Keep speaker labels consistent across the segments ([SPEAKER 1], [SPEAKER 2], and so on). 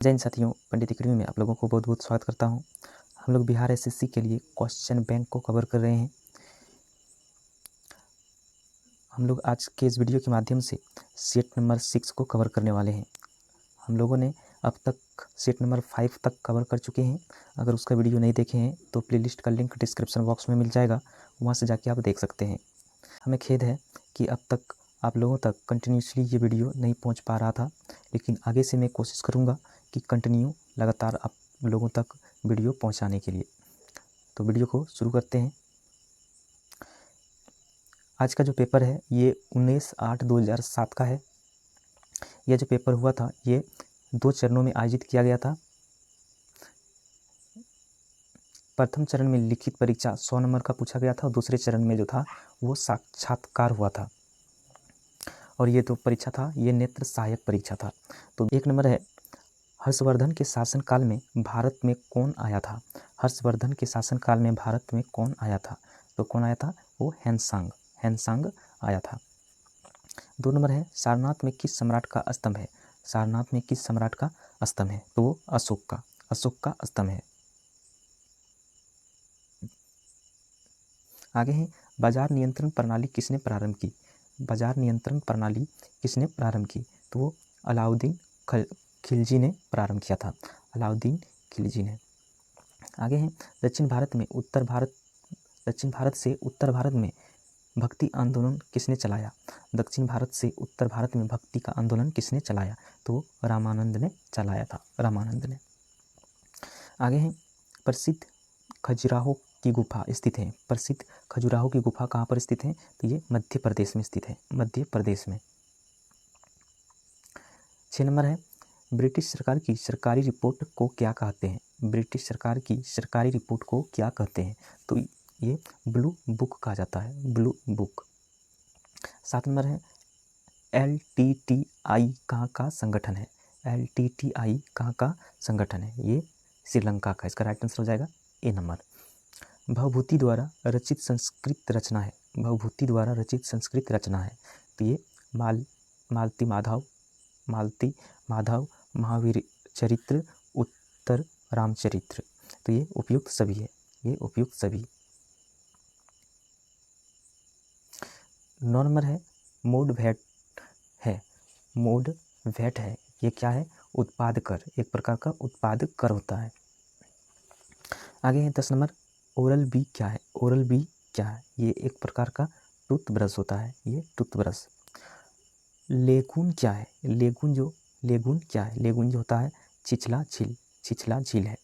[SPEAKER 1] जय हिंद साथियों, पंडित अकेडमी में आप लोगों को बहुत बहुत स्वागत करता हूं। हम लोग बिहार एसएससी के लिए क्वेश्चन बैंक को कवर कर रहे हैं। हम लोग आज के इस वीडियो के माध्यम से सेट नंबर 6 को कवर करने वाले हैं। हम लोगों ने अब तक सेट नंबर 5 तक कवर कर चुके हैं। अगर उसका वीडियो नहीं देखे हैं तो प्लेलिस्ट का लिंक डिस्क्रिप्शन बॉक्स में मिल जाएगा, वहाँ से जाके आप देख सकते हैं। हमें खेद है कि अब तक आप लोगों तक कंटिन्यूसली ये वीडियो नहीं पहुँच पा रहा था, लेकिन आगे से मैं कोशिश करूँगा कि कंटिन्यू लगातार आप लोगों तक वीडियो पहुंचाने के लिए। तो वीडियो को शुरू करते हैं। आज का जो पेपर है ये 19/8/2007 का है। यह जो पेपर हुआ था ये 2 चरणों में आयोजित किया गया था। प्रथम चरण में लिखित परीक्षा 100 नंबर का पूछा गया था और दूसरे चरण में जो था वो साक्षात्कार हुआ था। और ये जो परीक्षा था ये नेत्र सहायक परीक्षा था। तो 1 नंबर है, हर्षवर्धन के शासनकाल में भारत में कौन आया था? हर्षवर्धन के शासनकाल में भारत में कौन आया था? तो कौन आया था? वो हैनसांग आया था। 2 नंबर है, सारनाथ में किस सम्राट का स्तंभ है? सारनाथ में किस सम्राट का स्तंभ है? तो वो अशोक का स्तंभ है। आगे है, बाजार नियंत्रण प्रणाली किसने प्रारंभ की? बाजार नियंत्रण प्रणाली किसने प्रारंभ की? तो वो अलाउद्दीन खिलजी ने प्रारंभ किया था। अलाउद्दीन खिलजी ने। आगे है, दक्षिण भारत से उत्तर भारत में भक्ति आंदोलन किसने चलाया? दक्षिण भारत से उत्तर भारत में भक्ति का आंदोलन किसने चलाया? तो रामानंद ने चलाया था, रामानंद ने। आगे है, प्रसिद्ध खजुराहो की गुफा स्थित है। प्रसिद्ध खजुराहो की गुफा कहाँ पर स्थित है? तो ये मध्य प्रदेश में स्थित है, मध्य प्रदेश में। 6 नंबर है, ब्रिटिश सरकार की सरकारी रिपोर्ट को क्या कहते हैं? ब्रिटिश सरकार की सरकारी रिपोर्ट को क्या कहते हैं? तो ये ब्लू बुक कहा जाता है, ब्लू बुक। 7 नंबर है, LTTI कहाँ का संगठन है? LTTI कहाँ का संगठन है? ये श्रीलंका का। इसका राइट आंसर हो जाएगा ए नंबर। भवभूति द्वारा रचित संस्कृत रचना है। भवभूति द्वारा रचित संस्कृत रचना है। तो ये मालती माधव महावीर चरित्र, उत्तर रामचरित्र। तो ये उपयुक्त सभी है, ये उपयुक्त सभी। 9 नंबर है, मोड वैट है। मोड वैट है, ये क्या है? उत्पाद कर, एक प्रकार का उत्पाद कर होता है। आगे है 10 नंबर, ओरल बी क्या है? ओरल बी क्या है? ये एक प्रकार का टूथब्रश होता है, ये टूथब्रश। लेगून क्या है? लेगून क्या है? लेगून जो होता है छिछला झील है।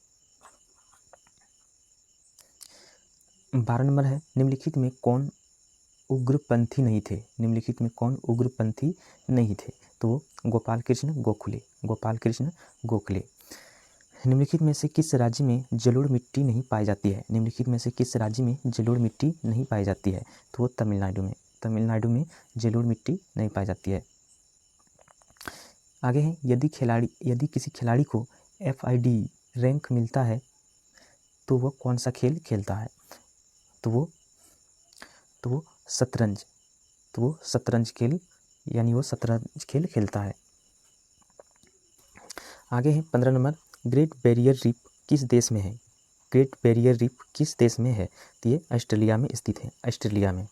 [SPEAKER 1] 12 नंबर है, निम्नलिखित में कौन उग्रपंथी नहीं थे? निम्नलिखित में कौन उग्रपंथी नहीं थे? तो गोपाल कृष्ण गोखले। निम्नलिखित में से किस राज्य में जलोढ़ मिट्टी नहीं पाई जाती है? निम्नलिखित में से किस राज्य में जलोढ़ मिट्टी नहीं पाई जाती है? तो वो तमिलनाडु में जलोढ़ मिट्टी नहीं पाई जाती है। आगे है, यदि किसी खिलाड़ी को FID रैंक मिलता है तो वो कौन सा खेल खेलता है? तो वो शतरंज खेल, यानी वो शतरंज खेल खेलता है। आगे है 15 नंबर, ग्रेट बैरियर रीफ किस देश में है? ग्रेट बैरियर रीफ किस देश में है? तो ये ऑस्ट्रेलिया में स्थित है, ऑस्ट्रेलिया में।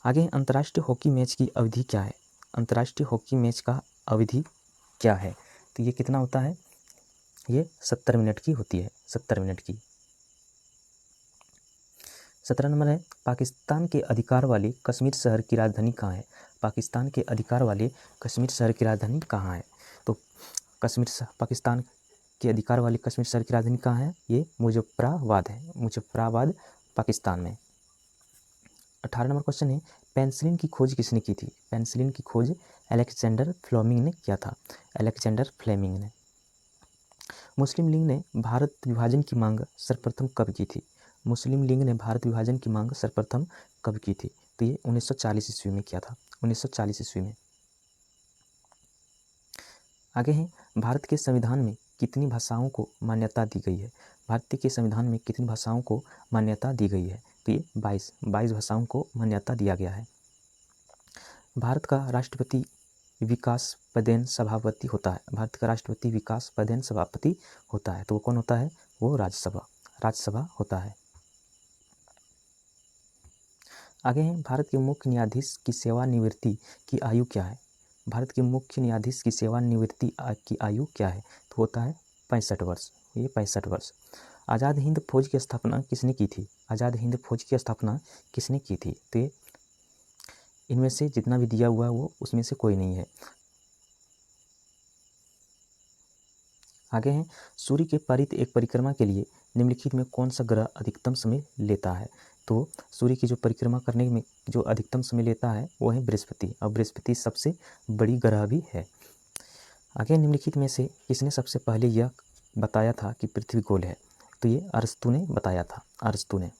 [SPEAKER 1] आगे अंतर्राष्ट्रीय हॉकी मैच की अवधि क्या है? अंतर्राष्ट्रीय हॉकी मैच का अवधि क्या है? तो ये कितना होता है? ये 70 मिनट की होती है, 70 मिनट की। 17 नंबर है, पाकिस्तान के अधिकार वाले कश्मीर शहर की राजधानी कहाँ है? पाकिस्तान के अधिकार वाले कश्मीर शहर की राजधानी कहाँ है? तो पाकिस्तान के अधिकार वाले कश्मीर शहर की राजधानी कहाँ है? ये मुजफ्फराबाद है, मुजफ्फराबाद पाकिस्तान में। 18 नंबर क्वेश्चन है, पेनिसिलिन की खोज किसने की थी? पेनिसिलिन की खोज अलेक्जेंडर फ्लेमिंग ने किया था, अलेक्जेंडर फ्लेमिंग ने। मुस्लिम लीग ने भारत विभाजन की मांग सर्वप्रथम कब की थी? मुस्लिम लीग ने भारत विभाजन की मांग सर्वप्रथम कब की थी? तो ये 1940 ईस्वी में किया था, 1940 ईस्वी में। आगे है, भारत के संविधान में कितनी भाषाओं को मान्यता दी गई है? भारत के संविधान में कितनी भाषाओं को मान्यता दी गई है? तो ये 22 भाषाओं को मान्यता दिया गया है। भारत का राष्ट्रपति विकास पदेन सभापति होता है। भारत का राष्ट्रपति विकास पदेन सभापति होता है। तो वो कौन होता है? वो राज्यसभा होता है। आगे हैं, भारत के मुख्य न्यायाधीश की सेवानिवृत्ति की आयु क्या है? भारत के मुख्य न्यायाधीश की सेवानिवृत्ति की आयु क्या है? तो होता है 65 वर्ष। ये 65 वर्ष। आज़ाद हिंद फौज की स्थापना किसने की थी? आज़ाद हिंद फौज की स्थापना किसने की थी? तो ये इनमें से जितना भी दिया हुआ है वो उसमें से कोई नहीं है। आगे हैं, सूर्य के परित एक परिक्रमा के लिए निम्नलिखित में कौन सा ग्रह अधिकतम समय लेता है? तो सूर्य की जो परिक्रमा करने में जो अधिकतम समय लेता है वो है बृहस्पति, और बृहस्पति सबसे बड़ी ग्रह भी है। आगे निम्नलिखित में से किसने सबसे पहले यह बताया था कि पृथ्वी गोल है? तो ये अरस्तू ने बताया था, अरस्तू ने।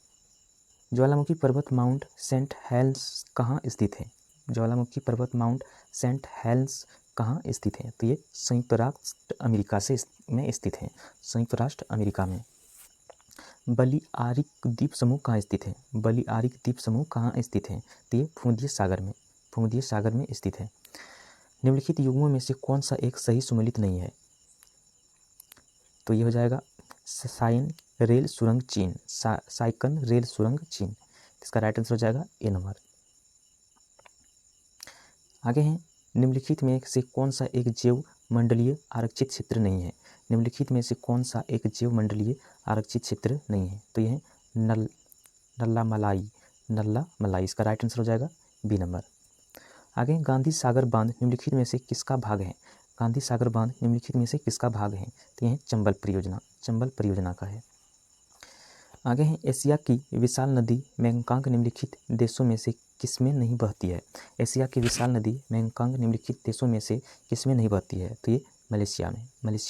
[SPEAKER 1] ज्वालामुखी पर्वत माउंट सेंट हेलेंस कहाँ स्थित है? ज्वालामुखी पर्वत माउंट सेंट हेलेंस कहाँ स्थित है? तो ये संयुक्त राष्ट्र अमेरिका में स्थित है, संयुक्त राष्ट्र अमेरिका में। बलिआरिक द्वीप समूह कहाँ स्थित है? बलिआरिक द्वीप समूह कहाँ स्थित है? तो ये भूमध्य सागर में स्थित है। निम्नलिखित युग्मों में से कौन सा एक सही सुमेलित नहीं है? तो ये हो जाएगा साइन रेल सुरंग चीन, साइकन रेल सुरंग चीन। इसका राइट आंसर हो जाएगा ए नंबर। आगे हैं, निम्नलिखित में से कौन सा एक जैव मंडलीय आरक्षित क्षेत्र नहीं है? निम्नलिखित में से कौन सा एक जैव मंडलीय आरक्षित क्षेत्र नहीं है? तो यह है नल्ला मलाई। इसका राइट आंसर हो जाएगा बी नंबर। आगे गांधी सागर बांध निम्नलिखित में से किसका भाग है? गांधी सागर बांध निम्नलिखित में से किसका भाग है? तो यह चंबल परियोजना का है। आगे है, एशिया की विशाल नदी मेकंग निम्नलिखित देशों में से किसमें नहीं बहती है? एशिया की विशाल नदी मेकंग निम्नलिखित देशों में से किसमें नहीं बहती है? तो ये मलेशिया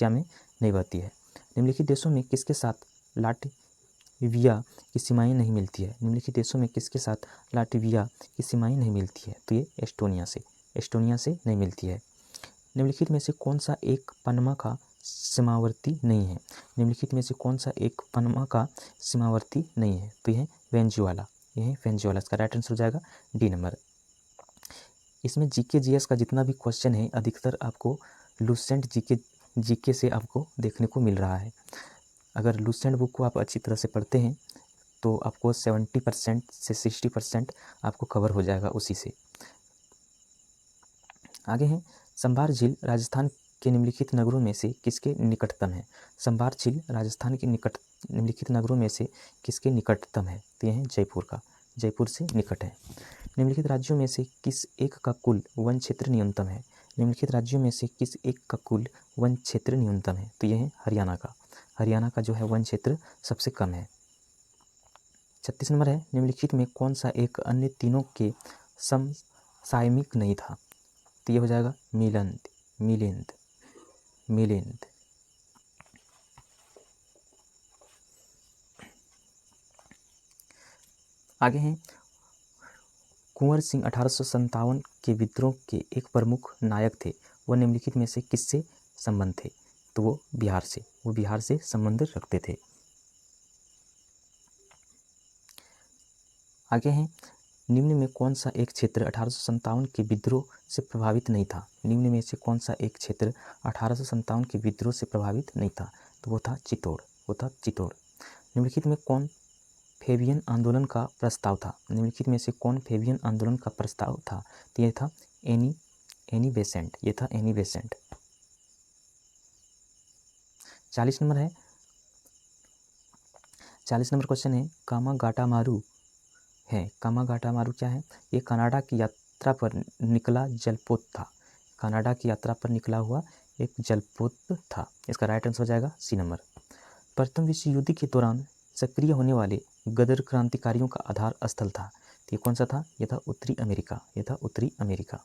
[SPEAKER 1] में नहीं बहती है। निम्नलिखित देशों में किसके साथ लाटविया की सीमाएं नहीं मिलती है? निम्नलिखित देशों में किसके साथ लाटविया की सीमाएं नहीं मिलती है? तो ये एस्टोनिया से नहीं मिलती है। निम्नलिखित में से कौन सा एक पनामा का सीमावर्ती नहीं है? निम्नलिखित में से कौन सा एक पनामा का सीमावर्ती नहीं है? तो यह है वेनेजुएला। इसका राइट आंसर हो जाएगा डी नंबर। इसमें जीके जीएस का जितना भी क्वेश्चन है अधिकतर आपको लूसेंट जीके से आपको देखने को मिल रहा है। अगर लूसेंट बुक को आप अच्छी तरह से पढ़ते हैं तो आपको 70% से 60% आपको कवर हो जाएगा उसी से। आगे है, संभार झील राजस्थान के निम्नलिखित नगरों में से किसके निकटतम है? संभार झील राजस्थान के निम्नलिखित नगरों में से किसके निकटतम है? तो यह है जयपुर से निकट है। निम्नलिखित राज्यों में से किस एक का कुल वन क्षेत्र न्यूनतम है? निम्नलिखित राज्यों में से किस एक का कुल वन क्षेत्र न्यूनतम है? तो यह है हरियाणा का जो है वन क्षेत्र सबसे कम है। 36 नंबर है, निम्नलिखित में कौन सा एक अन्य तीनों के समसामयिक नहीं था? तो ये हो जाएगा मिलिंद। आगे हैं, कुंवर सिंह 1857 के विद्रोह के एक प्रमुख नायक थे, वह निम्नलिखित में से किससे संबंध थे? तो वो बिहार से संबंध रखते थे। आगे हैं, निम्न में कौन सा एक क्षेत्र 1857 के विद्रोह से प्रभावित नहीं था? निम्न में से कौन सा एक क्षेत्र 1857 के विद्रोह से प्रभावित नहीं था? तो वो था चित्तौड़। निम्नलिखित में कौन फेबियन आंदोलन का प्रस्ताव था? निम्नलिखित में से कौन फेबियन आंदोलन का प्रस्ताव था? तो ये था एनी बेसेंट। 40 नंबर है, 40 नंबर क्वेश्चन है, कामागाटामारू क्या है? ये कनाडा की यात्रा पर निकला जलपोत था। कनाडा की यात्रा पर निकला हुआ एक जलपोत था। इसका राइट आंसर हो जाएगा सी नंबर। प्रथम विश्व युद्ध के दौरान सक्रिय होने वाले गदर क्रांतिकारियों का आधार स्थल था। ये कौन सा था? ये था उत्तरी अमेरिका।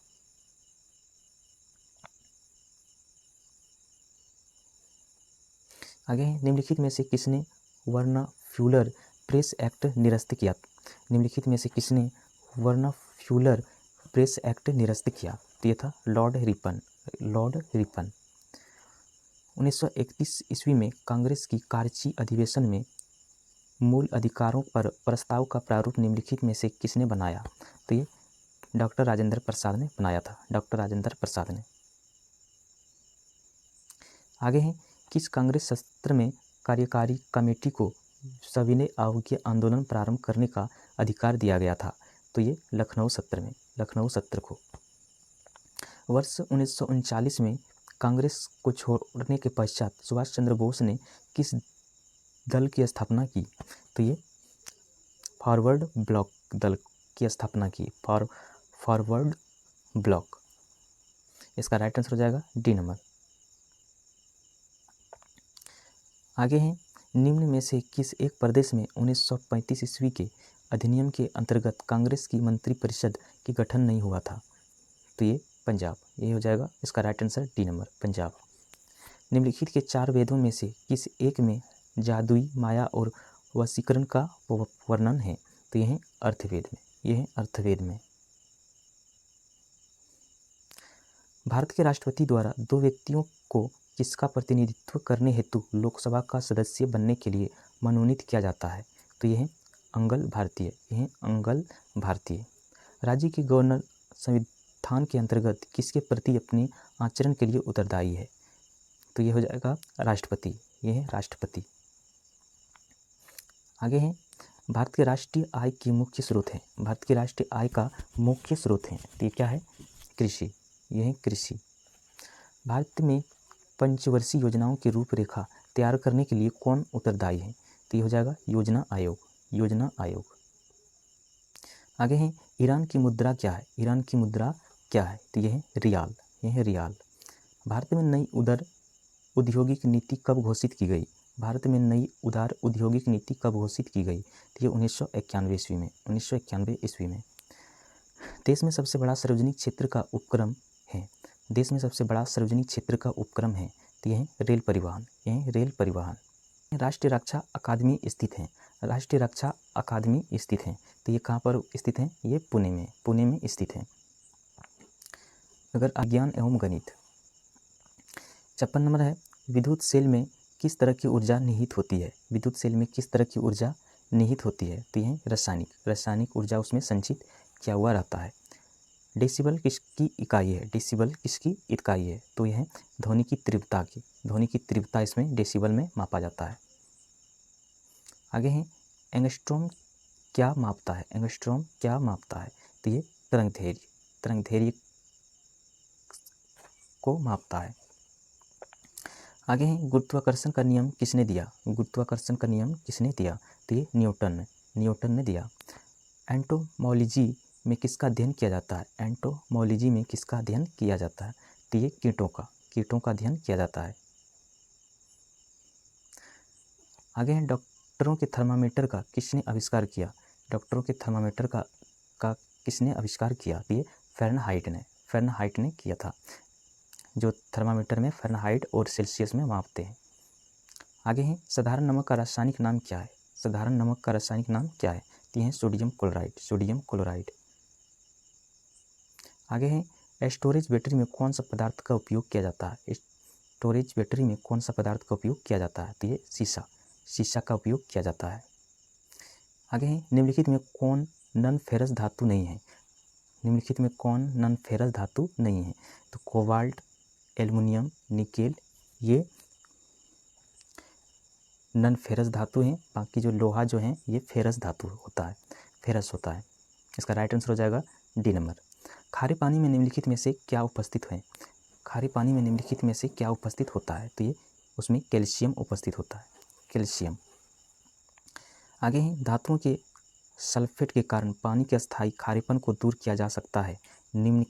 [SPEAKER 1] आगे है, निम्नलिखित में से किसने वर्नाफ्यूलर प्रेस एक्ट निरस्त किया? निम्नलिखित में से किसने वर्नाफ्यूलर प्रेस एक्ट निरस्त किया? तो ये था लॉर्ड रिपन। 1931 ईस्वी में कांग्रेस की कार्यची अधिवेशन में मूल अधिकारों पर प्रस्ताव का प्रारूप निम्नलिखित में से किसने बनाया? तो ये डॉक्टर राजेंद्र प्रसाद ने बनाया था, डॉक्टर राजेंद्र प्रसाद ने। आगे हैं, किस कांग्रेस सत्र में कार्यकारी कमेटी को सविनय अवज्ञा आंदोलन प्रारंभ करने का अधिकार दिया गया था? तो ये लखनऊ सत्र में, लखनऊ सत्र को। वर्ष 1939 में कांग्रेस को छोड़ने के पश्चात सुभाष चंद्र बोस ने किस दल की स्थापना की? तो ये फॉरवर्ड ब्लॉक दल की स्थापना की, फॉरवर्ड ब्लॉक। इसका राइट आंसर हो जाएगा डी नंबर। आगे हैं, निम्न में से किस एक प्रदेश में 1935 ईस्वी के अधिनियम के अंतर्गत कांग्रेस की मंत्रिपरिषद की गठन नहीं हुआ था? तो ये पंजाब, ये हो जाएगा इसका right answer D number, Punjab. निम्नलिखित के 4 वेदों में से किस एक में जादुई माया और वशीकरण का वर्णन है? तो यह है अर्थवेद में, यह है अर्थवेद में। भारत के राष्ट्रपति द्वारा 2 व्यक्तियों को किसका प्रतिनिधित्व करने हेतु लोकसभा का सदस्य बनने के लिए मनोनीत किया जाता है? तो यह है अंगल भारतीय, यह है अंगल भारतीय। राज्य के गवर्नर संविधान के अंतर्गत किसके प्रति अपने आचरण के लिए उत्तरदायी है? तो यह हो जाएगा राष्ट्रपति, यह है राष्ट्रपति। आगे है, भारत के राष्ट्रीय आय की मुख्य स्रोत है, भारत के राष्ट्रीय आय का मुख्य स्रोत है, तो ये क्या है? कृषि, यह है कृषि। भारत में पंचवर्षीय योजनाओं की रूपरेखा तैयार करने के लिए कौन उत्तरदायी है? तो ये हो जाएगा योजना आयोग, योजना आयोग। आगे है, ईरान की मुद्रा क्या है? ईरान की मुद्रा क्या है? तो यह है रियाल, यह है रियाल। भारत में नई उदार औद्योगिक नीति कब घोषित की गई? भारत में नई उदार औद्योगिक नीति कब घोषित की गई? तो ये 1991 ईस्वी में, 1991 ईस्वी में। देश में सबसे बड़ा सार्वजनिक क्षेत्र का उपक्रम है, देश में सबसे बड़ा सार्वजनिक क्षेत्र का उपक्रम है, तो यह है रेल परिवहन, यह है रेल परिवहन। राष्ट्रीय रक्षा अकादमी स्थित है, राष्ट्रीय रक्षा अकादमी स्थित है, तो ये कहाँ पर स्थित है? ये पुणे में, पुणे में स्थित है। अगर विज्ञान एवं गणित। 56 नंबर है, विद्युत सेल में किस तरह की ऊर्जा निहित होती है? विद्युत सेल में किस तरह की ऊर्जा निहित होती है? तो यह रासायनिक, रासायनिक ऊर्जा उसमें संचित किया हुआ रहता है। डेसिबल किसकी इकाई है? डेसिबल किसकी इकाई है? तो यह ध्वनि की तीव्रता की, ध्वनि की तीव्रता इसमें डेसिबल में मापा जाता है। आगे है, एंगस्ट्रॉम क्या मापता है? एंगस्ट्रॉम क्या मापता है? तो ये तरंगदैर्घ्य, तरंगदैर्घ्य को मापता है। आगे है, गुरुत्वाकर्षण का नियम किसने दिया? गुरुत्वाकर्षण का नियम किसने दिया? तो ये न्यूटन, न्यूटन ने दिया। एंटोमोलॉजी में किसका अध्ययन किया जाता है? एंटोमोलॉजी में किसका अध्ययन किया जाता है? तो ये कीटों का, कीटों का अध्ययन किया जाता है। आगे है, डॉक्टरों के थर्मामीटर का किसने आविष्कार किया? डॉक्टरों के थर्मामीटर का किसने आविष्कार किया? तो ये फ़ारेनहाइट ने, फ़ारेनहाइट ने किया था, जो थर्मामीटर में फ़ारेनहाइट और सेल्सियस में मापते हैं। आगे है, साधारण नमक का रासायनिक नाम क्या है? साधारण नमक का रासायनिक नाम क्या है? तो ये है सोडियम क्लोराइड, सोडियम क्लोराइड। आगे है, स्टोरेज बैटरी में कौन सा पदार्थ का उपयोग किया जाता है? स्टोरेज बैटरी में कौन सा पदार्थ का उपयोग किया जाता है? तो ये शीशा, शीशा का उपयोग किया जाता है। आगे है, निम्नलिखित में कौन नॉन फेरस धातु नहीं है? निम्नलिखित में कौन नॉन फेरस धातु नहीं है? तो कोबाल्ट, एल्युमिनियम, निकेल, ये नॉन फेरस धातु हैं। बाकी जो लोहा जो है ये फेरस धातु होता है, फेरस होता है। इसका राइट आंसर हो जाएगा डी नंबर। खारे पानी में निम्नलिखित में से क्या उपस्थित है? खारे पानी में निम्नलिखित में से क्या उपस्थित होता है? तो ये उसमें कैल्शियम उपस्थित होता है, कैल्शियम। आगे है, धातुओं के सल्फेट के कारण पानी के अस्थायी खारेपन को दूर किया जा सकता है निम्न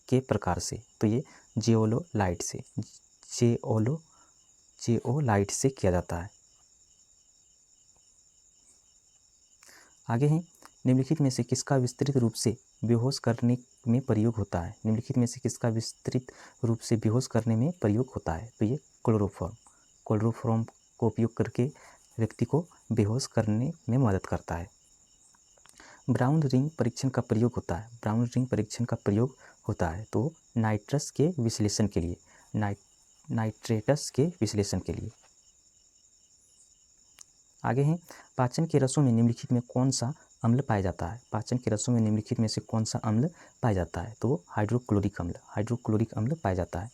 [SPEAKER 1] के प्रकार से। तो ये जेओलोलाइट से, जेओलाइट से किया जाता है। आगे है, निम्नलिखित में से किसका विस्तृत रूप से बेहोश करने में प्रयोग होता है? निम्नलिखित में से किसका विस्तृत रूप से बेहोश करने में प्रयोग होता है? तो ये क्लोरोफॉर्म, क्लोरोफॉर्म को उपयोग करके व्यक्ति को बेहोश करने में मदद करता है। ब्राउन रिंग परीक्षण का प्रयोग होता है, ब्राउन रिंग परीक्षण का प्रयोग होता है तो नाइट्रस के विश्लेषण के लिए, नाइट्रेटस के विश्लेषण के लिए। आगे हैं, पाचन के रसों में निम्नलिखित में कौन सा अम्ल पाया जाता है? पाचन के रसों में निम्नलिखित में से कौन सा अम्ल पाया जाता है? तो वो हाइड्रोक्लोरिक अम्ल पाया जाता है।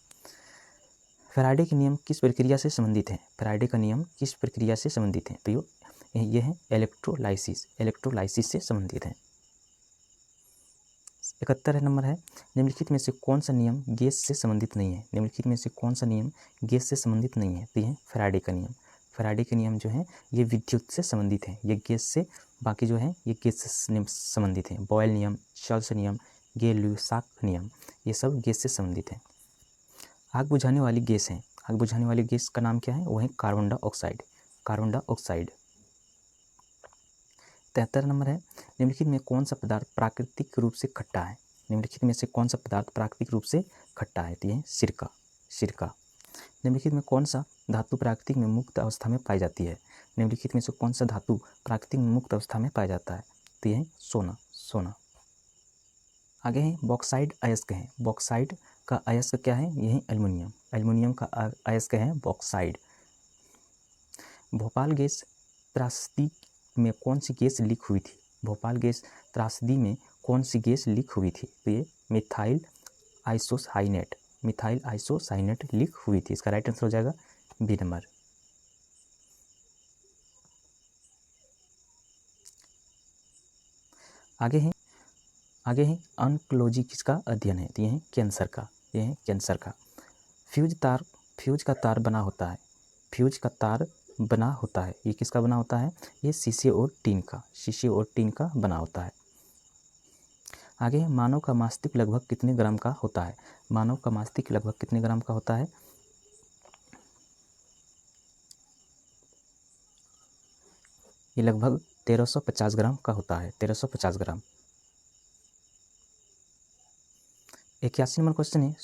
[SPEAKER 1] फैराडे के नियम किस प्रक्रिया से संबंधित हैं? फैराडे का नियम किस प्रक्रिया से संबंधित हैं? तो ये है इलेक्ट्रोलाइसिस से संबंधित है। 71 नंबर है, निम्नलिखित में से कौन सा नियम गैस से संबंधित नहीं है? निम्नलिखित में से कौन सा नियम गैस से संबंधित नहीं है? तो ये है फैराडे का नियम। फैराडे के नियम जो है ये विद्युत से संबंधित है, ये गैस से, बाकी जो है ये गैस से संबंधित है। बॉयल नियम, शल्स नियम, गे-लुसाक नियम, ये सब गैस से संबंधित है। आग बुझाने वाली गैस है, आग बुझाने वाली गैस का नाम क्या है? वो है कार्बन डाइऑक्साइड। 73 नंबर है, निम्नलिखित में कौन सा पदार्थ प्राकृतिक रूप से खट्टा है? निम्नलिखित में से कौन सा पदार्थ प्राकृतिक रूप से खट्टा है? तो ये सिरका। निम्नलिखित में कौन सा धातु प्राकृतिक में मुक्त अवस्था में पाई जाती है? निम्नलिखित में से कौन सा धातु प्राकृतिक में मुक्त अवस्था में पाया जाता है? तो ये है सोना। आगे है बॉक्साइड अयस्क है। बॉक्साइड का अयस्क क्या है? ये है एल्युमिनियम का अयस्क है बॉक्साइड। भोपाल गैस त्रासदी में कौन सी गैस लीक हुई थी? भोपाल गैस त्रासदी में कौन सी गैस लीक हुई थी? तो ये मिथाइल आइसोसाइनेट लीक हुई थी। इसका राइट आंसर हो जाएगा बी नंबर। आगे है ऑन्कोलॉजी किसका अध्ययन है? तो ये है कैंसर का। फ्यूज का तार बना होता है। ये किसका बना होता है? ये शीशे और टीन का बना होता है। आगे है मानव का मस्तिष्क लगभग कितने ग्राम का होता है? मानव का मस्तिष्क लगभग कितने ग्राम का होता है? ये लगभग 1350 ग्राम का होता है। 1350 ग्राम। 81 नंबर क्वेश्चन है,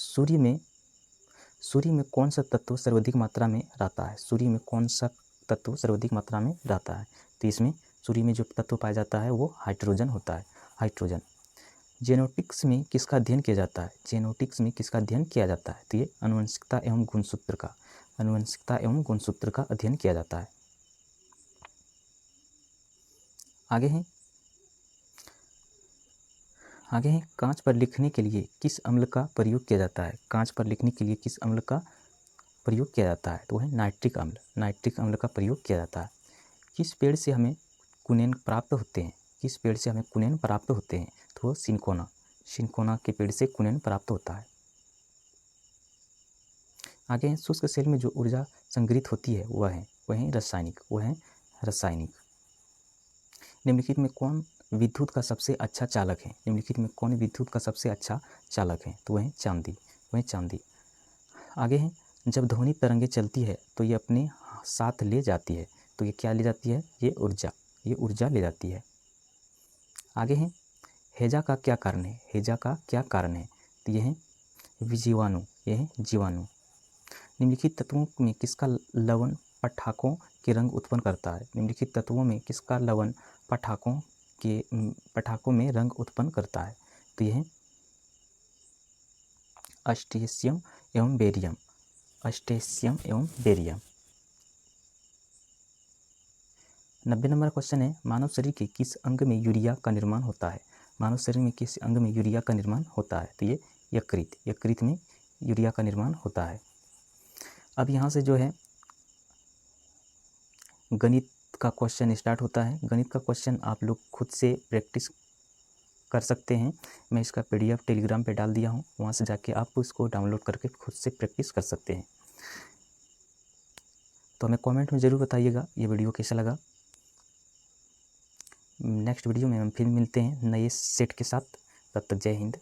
[SPEAKER 1] सूर्य में कौन सा तत्व सर्वाधिक मात्रा में रहता है? सूर्य में कौन सा तत्व सर्वाधिक मात्रा में रहता है? तो इसमें सूर्य में जो तत्व पाया जाता है वो हाइड्रोजन होता है, हाइड्रोजन। जेनेटिक्स में किसका अध्ययन किया जाता है? तो ये आनुवंशिकता एवं गुणसूत्र का अध्ययन किया जाता है। आगे है कांच पर लिखने के लिए किस अम्ल का प्रयोग किया जाता है? तो है नाइट्रिक अम्ल का प्रयोग किया जाता है। किस पेड़ से हमें कुनेन प्राप्त होते हैं? तो सिनकोना के पेड़ से कुनेन प्राप्त होता है। आगे है शुष्क सेल में जो ऊर्जा संग्रहित होती है वह है रासायनिक। निम्नलिखित में कौन विद्युत का सबसे अच्छा चालक है? तो वह है चांदी। आगे है जब ध्वनि तरंगे चलती है तो ये अपने साथ ले जाती है, तो ये क्या ले जाती है? ये ऊर्जा ले जाती है। आगे है हैजा का क्या कारण है? तो ये है जीवाणु। निम्नलिखित तत्वों में किसका लवण पटाखों के रंग उत्पन्न करता है? पटाखों में रंग उत्पन्न करता है? तो यह है अस्टेशियम एवं बेरियम। 90 नंबर क्वेश्चन है, मानव शरीर के किस अंग में यूरिया का निर्माण होता है? तो ये यकृत में यूरिया का निर्माण होता है। अब यहाँ से जो है गणित का क्वेश्चन स्टार्ट होता है। गणित का क्वेश्चन आप लोग खुद से प्रैक्टिस कर सकते हैं। मैं इसका PDF टेलीग्राम पे डाल दिया हूँ, वहाँ से जाके आप इसको डाउनलोड करके खुद से प्रैक्टिस कर सकते हैं। तो हमें कमेंट में ज़रूर बताइएगा ये वीडियो कैसा लगा। नेक्स्ट वीडियो में हम फिर मिलते हैं नए सेट के साथ। तब तक जय हिंद।